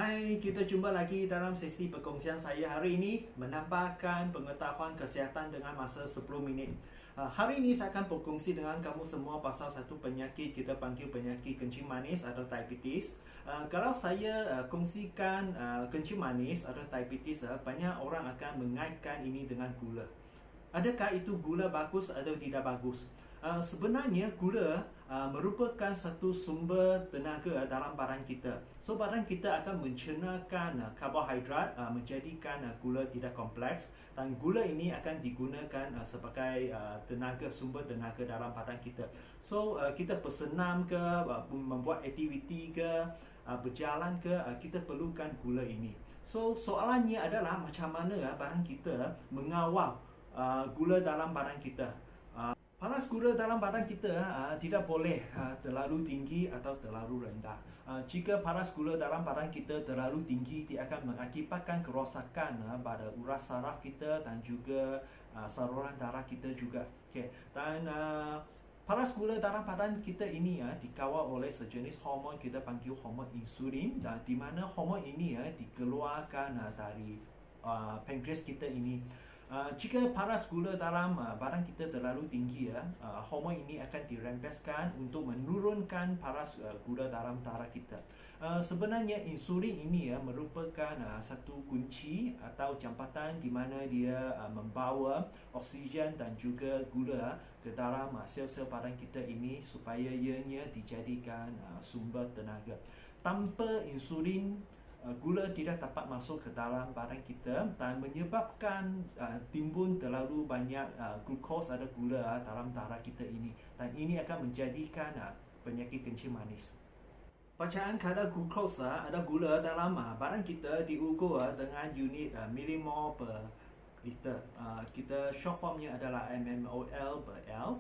Hai, kita jumpa lagi dalam sesi perkongsian saya hari ini menambahkan pengetahuan kesihatan dengan masa 10 minit. Hari ini saya akan berkongsi dengan kamu semua pasal satu penyakit kita panggil penyakit kencing manis atau diabetes. Kalau saya kongsikan kencing manis atau diabetes, banyak orang akan mengaitkan ini dengan gula. Adakah itu gula bagus atau tidak bagus? Sebenarnya gula merupakan satu sumber tenaga dalam badan kita. So badan kita akan mencernakan karbohidrat menjadikan gula tidak kompleks, dan gula ini akan digunakan sebagai sumber tenaga dalam badan kita. So kita bersenam ke, membuat aktiviti ke, berjalan ke, kita perlukan gula ini. So soalannya adalah macam mana badan kita mengawal gula dalam badan kita. Paras gula dalam badan kita tidak boleh terlalu tinggi atau terlalu rendah. Jika paras gula dalam badan kita terlalu tinggi, dia akan mengakibatkan kerosakan pada urat saraf kita dan juga saluran darah kita juga. Okay. Dan paras gula dalam badan kita ini dikawal oleh sejenis hormon kita panggil hormon insulin, di mana hormon ini dikeluarkan dari pankreas kita ini. Jika paras gula dalam badan kita terlalu tinggi, hormon ini akan dirempeskan untuk menurunkan paras gula dalam darah kita. Sebenarnya insulin ini merupakan satu kunci atau jambatan di mana dia membawa oksigen dan juga gula ke dalam sel-sel badan kita ini supaya ianya dijadikan sumber tenaga. Tanpa insulin, gula tidak dapat masuk ke dalam badan kita dan menyebabkan timbul terlalu banyak glukos atau gula dalam darah kita ini, dan ini akan menjadikan penyakit kencing manis. Bacaan kadar glukos atau gula dalam badan kita diukur dengan unit millimol per liter. Kita short formnya adalah mmol per L.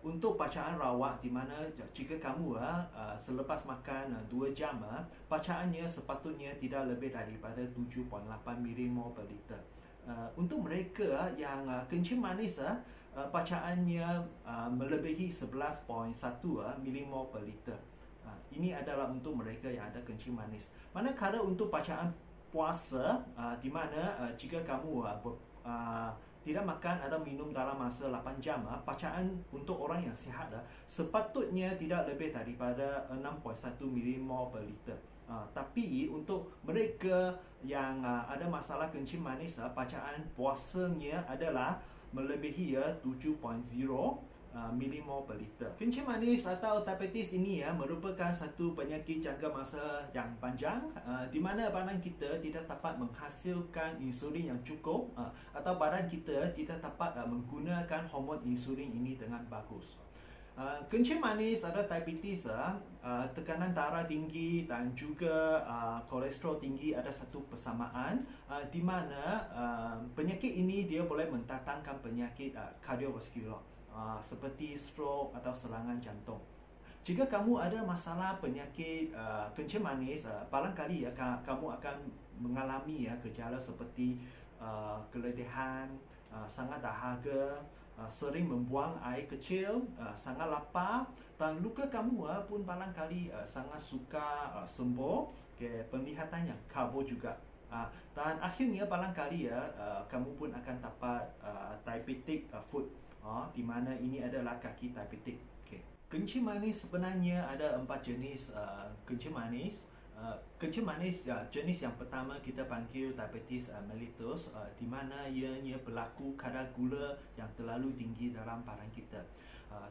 Untuk bacaan rawat, di mana jika kamu selepas makan 2 jam, bacaannya sepatutnya tidak lebih daripada 7.8 millimol per liter. Untuk mereka yang kencing manis, bacaannya melebihi 11.1 millimol per liter. Ini adalah untuk mereka yang ada kencing manis. Manakala untuk bacaan puasa, di mana jika kamu tidak makan atau minum dalam masa 8 jam, bacaan untuk orang yang sihat sepatutnya tidak lebih daripada 6.1 millimol per liter. Tapi untuk mereka yang ada masalah kencing manis, bacaan puasanya adalah melebihi 7.0 millimol per liter. Kencing manis atau diabetes ini merupakan satu penyakit jangka masa yang panjang, di mana badan kita tidak dapat menghasilkan insulin yang cukup, atau badan kita tidak dapat menggunakan hormon insulin ini dengan bagus. Kencing manis atau diabetes, tekanan darah tinggi dan juga kolesterol tinggi ada satu persamaan, di mana penyakit ini dia boleh mendatangkan penyakit kardiovaskular, seperti stroke atau serangan jantung. Jika kamu ada masalah penyakit kencing manis, barangkali kamu akan mengalami gejala seperti keletihan, sangat dahaga, sering membuang air kecil, sangat lapar, dan luka kamu pun barangkali sangat suka sembuh, penglihatan yang kabur juga. Dan akhirnya barangkali kamu pun akan dapat diabetic foot, di mana ini adalah kaki diabetik. Kencing manis sebenarnya ada 4 jenis kencing manis. Kencing manis jenis yang pertama kita panggil diabetes mellitus, di mana ianya berlaku kadar gula yang terlalu tinggi dalam badan kita.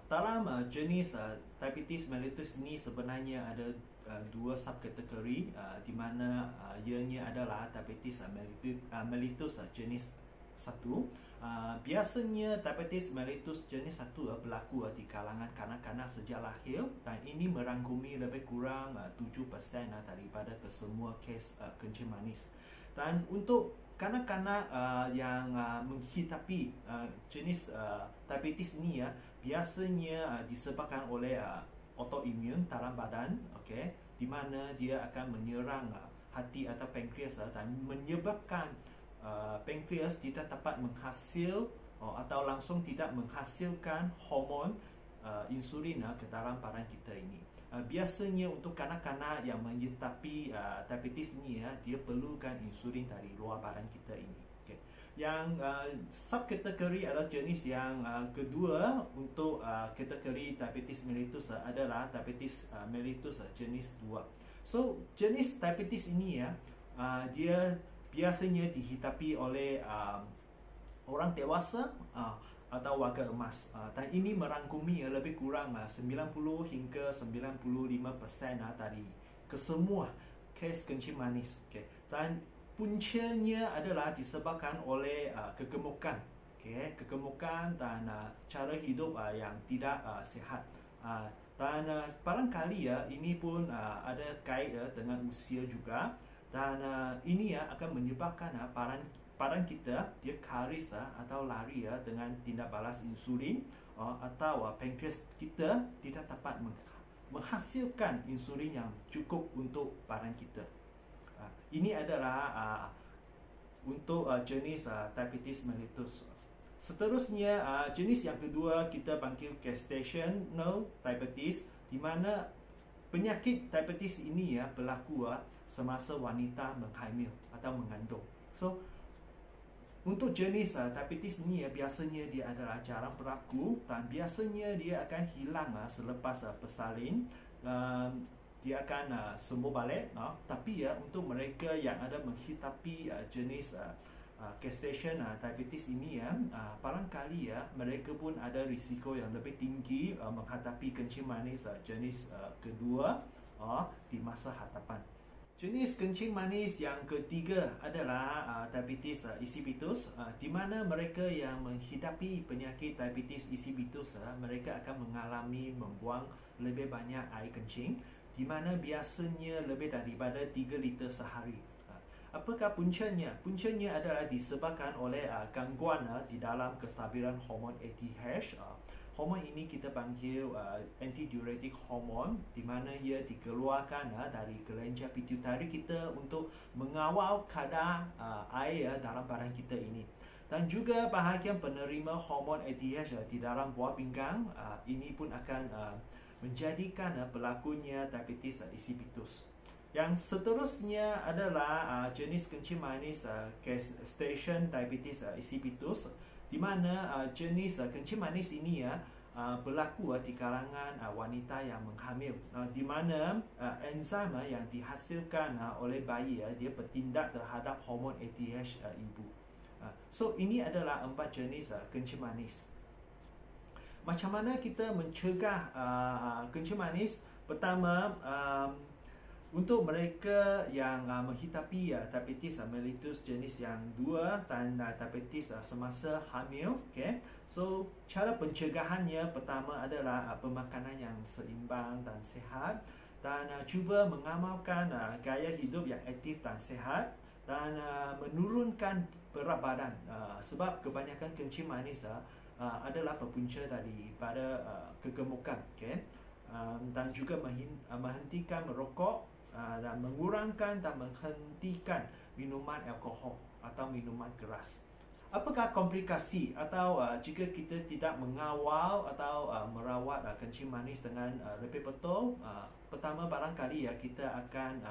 Dalam jenis diabetes mellitus ini sebenarnya ada 2 subkategori, di mana ianya adalah diabetes mellitus jenis 1. Biasanya diabetes mellitus jenis 1 berlaku di kalangan kanak-kanak sejak lahir, dan ini merangkumi lebih kurang 7% daripada kesemua kes kencing manis. Dan untuk kanak-kanak yang menghadapi jenis diabetes ini, biasanya disebabkan oleh autoimun dalam badan, di mana dia akan menyerang hati atau pankreas dan menyebabkan pankreas tidak dapat menghasil atau langsung tidak menghasilkan hormon insulin ke dalam badan kita ini. biasanya untuk kanak-kanak yang menyertapi diabetes ni dia perlukan insulin dari luar badan kita ini. Okay. Yang subkategori atau jenis yang kedua untuk kategori diabetes mellitus adalah diabetes mellitus jenis 2. So jenis diabetes ini dia biasanya dihidapi oleh orang dewasa atau warga emas, dan ini merangkumi lebih kurang 90 hingga 95% dari kesemua kes kencing manis. Okay. Dan puncanya adalah disebabkan oleh kegemukan, kegemukan dan cara hidup yang tidak sihat. Dan barangkali ini pun ada kait dengan usia juga, dan ini akan menyebabkan badan kita dia karis atau lari dengan tindak balas insulin, atau pankreas kita tidak dapat menghasilkan insulin yang cukup untuk badan kita. Ini adalah untuk jenis diabetes mellitus. Seterusnya jenis yang kedua kita panggil gestational diabetes, di mana penyakit diabetes ini berlaku semasa wanita menghamil atau mengandung. So untuk jenis diabetes ni biasanya dia adalah jarang berlaku, dan biasanya dia akan hilang selepas bersalin. Dia akan sembuh balik. Tapi untuk mereka yang ada menghidapi jenis gestation diabetes ini barangkali mereka pun ada risiko yang lebih tinggi menghadapi kencing manis jenis kedua di masa hadapan. Jenis kencing manis yang ketiga adalah diabetes insipidus, di mana mereka yang menghidapi penyakit diabetes insipidus mereka akan mengalami membuang lebih banyak air kencing, di mana biasanya lebih daripada 3 liter sehari. Apakah puncanya? Puncanya adalah disebabkan oleh gangguan di dalam kestabilan hormon ATH. Hormon ini kita panggil antidiuretic hormon, di mana ia dikeluarkan dari kelenjar pituitari kita untuk mengawal kadar air dalam badan kita ini. Dan juga bahagian penerima hormon ATH di dalam buah pinggang ini pun akan menjadikan berlakunya diabetes insipidus. Yang seterusnya adalah jenis kencing manis gestation diabetes insipidus, di mana jenis kencing manis ini berlaku di kalangan wanita yang menghamil, di mana enzim yang dihasilkan oleh bayi dia bertindak terhadap hormon ATH ibu. So ini adalah 4 jenis kencing manis. Macam mana kita mencegah kencing manis? Pertama, untuk mereka yang menghidapi diabetes mellitus jenis yang 2 dan diabetes semasa hamil, so cara pencegahannya pertama adalah pemakanan yang seimbang dan sihat, dan cuba mengamalkan gaya hidup yang aktif dan sihat, dan menurunkan berat badan, sebab kebanyakan kencing manis adalah berpunca daripada kegemukan, dan juga menghentikan merokok, dan mengurangkan dan menghentikan minuman alkohol atau minuman keras. Apakah komplikasi atau jika kita tidak mengawal atau merawat kencing manis dengan lebih betul? Pertama, barangkali kita akan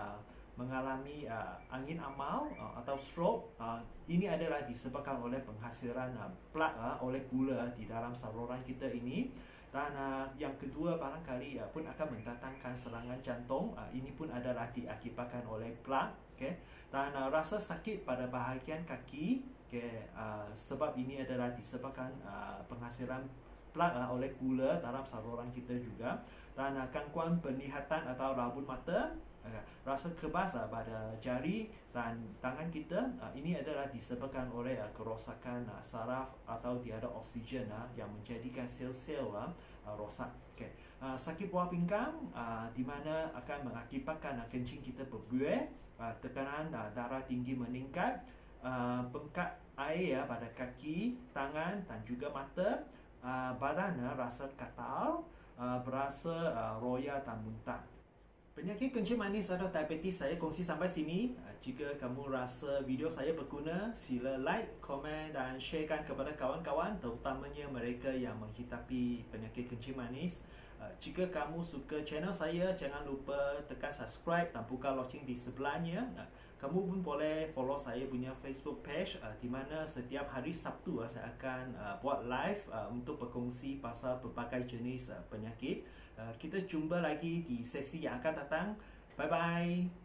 mengalami angin amal atau stroke. Ini adalah disebabkan oleh penghasilan plak oleh gula di dalam saluran kita ini. Dan yang kedua, barangkali pun akan mendatangkan serangan jantung. Ini pun adalah diakibatkan oleh plak. Dan rasa sakit pada bahagian kaki, sebab ini adalah disebabkan penghasilan plak oleh gula dalam saluran kita juga. Dan gangguan penglihatan atau rabun mata, rasa kebas pada jari dan tangan kita, ini adalah disebabkan oleh kerosakan saraf atau tiada oksigen yang menjadikan sel-sel rosak. Sakit buah pinggang, di mana akan mengakibatkan kencing kita berbuih, tekanan darah tinggi meningkat, bengkak air pada kaki, tangan dan juga mata, badan rasa katal, berasa roya dan muntah. Penyakit kencing manis atau diabetes saya kongsi sampai sini. Jika kamu rasa video saya berguna, sila like, komen dan sharekan kepada kawan-kawan, terutamanya mereka yang menghidapi penyakit kencing manis. Jika kamu suka channel saya, jangan lupa tekan subscribe dan buka loceng di sebelahnya. Kamu pun boleh follow saya punya Facebook page, di mana setiap hari Sabtu saya akan buat live untuk berkongsi pasal berbagai jenis penyakit. Kita jumpa lagi di sesi yang akan datang. Bye bye.